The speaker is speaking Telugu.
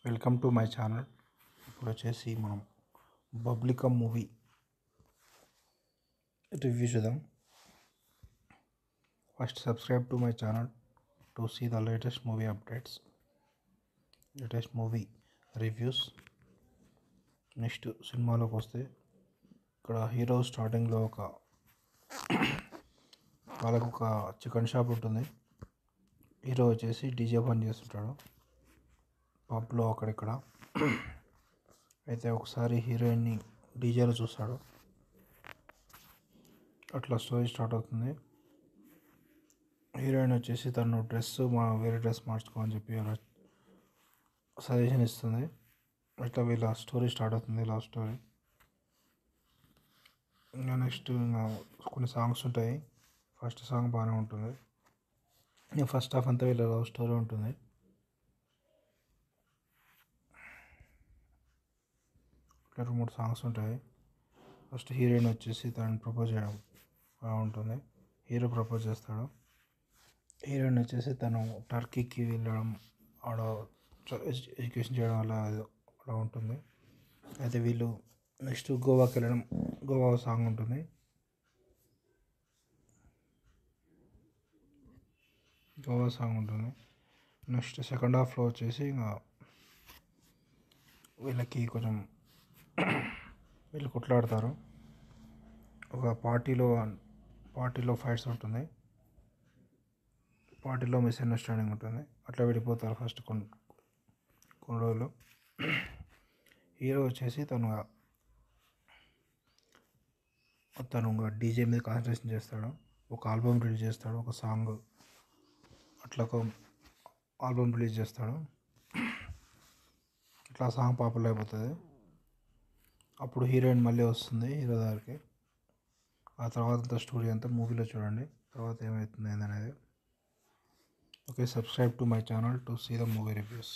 Welcome to my channel. ఇప్పుడు వచ్చేసి మనం బబ్లికం మూవీ రివ్యూ చూద్దాం. First subscribe to my channel to see the latest movie updates, latest movie reviews. Next సినిమాలోకి వస్తే ఇక్కడ హీరో స్టార్టింగ్లో వాళ్ళకు ఒక చికెన్ షాప్ ఉంటుంది. హీరో వచ్చేసి డీజే పని చేస్తుంటాడు పబ్లో అక్కడిక్కడ. అయితే ఒకసారి హీరోయిన్ని డీజేలో చూస్తాడు. అట్లా స్టోరీ స్టార్ట్ అవుతుంది. హీరోయిన్ వచ్చేసి తను వేరే డ్రెస్ మార్చుకోమని చెప్పి అలా సజెషన్ ఇస్తుంది. అట్లా వీళ్ళ స్టోరీ స్టార్ట్ అవుతుంది, లవ్ స్టోరీ. ఇంకా నెక్స్ట్ కొన్ని సాంగ్స్ ఉంటాయి. ఫస్ట్ సాంగ్ బాగానే ఉంటుంది. ఇంకా ఫస్ట్ హాఫ్ అంతా వీళ్ళ లవ్ స్టోరీ ఉంటుంది. ఇట్లా 2-3 సాంగ్స్ ఉంటాయి. ఫస్ట్ హీరోయిన్ వచ్చేసి తనని ప్రపోజ్ చేయడం ఉంటుంది. హీరో ప్రపోజ్ చేస్తాడు. హీరోయిన్ వచ్చేసి తను టర్కీకి వెళ్ళడం, ఆడ ఎడ్యుకేషన్ చేయడం అలా ఉంటుంది. అయితే వీళ్ళు నెక్స్ట్ గోవాకి వెళ్ళడం, గోవా సాంగ్ ఉంటుంది. నెక్స్ట్ సెకండ్ హాఫ్లో వచ్చేసి ఇంకా వీళ్ళకి కొంచెం వీళ్ళు కొట్లాడతారు. ఒక పార్టీలో ఫైట్స్ ఉంటుంది. పార్టీలో మిస్అండర్స్టాండింగ్ ఉంటుంది. అట్లా విడిపోతారు ఫస్ట్ కొన్ని రోజులు. హీరో వచ్చేసి తను డీజే మీద కాన్సన్ట్రేషన్ చేస్తాడు. ఒక ఆల్బమ్ రిలీజ్ చేస్తాడు, ఒక సాంగ్ అట్లా ఒక ఆల్బమ్ రిలీజ్ చేస్తాడు. ఇట్లా సాంగ్ పాపులర్ అయిపోతుంది. అప్పుడు హీరోయిన్ మళ్ళీ వస్తుంది హీరో దగ్గరికి. ఆ తర్వాత స్టోరీ అంతా మూవీలో చూడండి, తర్వాత ఏమవుతుంది అనేది. Okay, subscribe to my channel to see the movie reviews.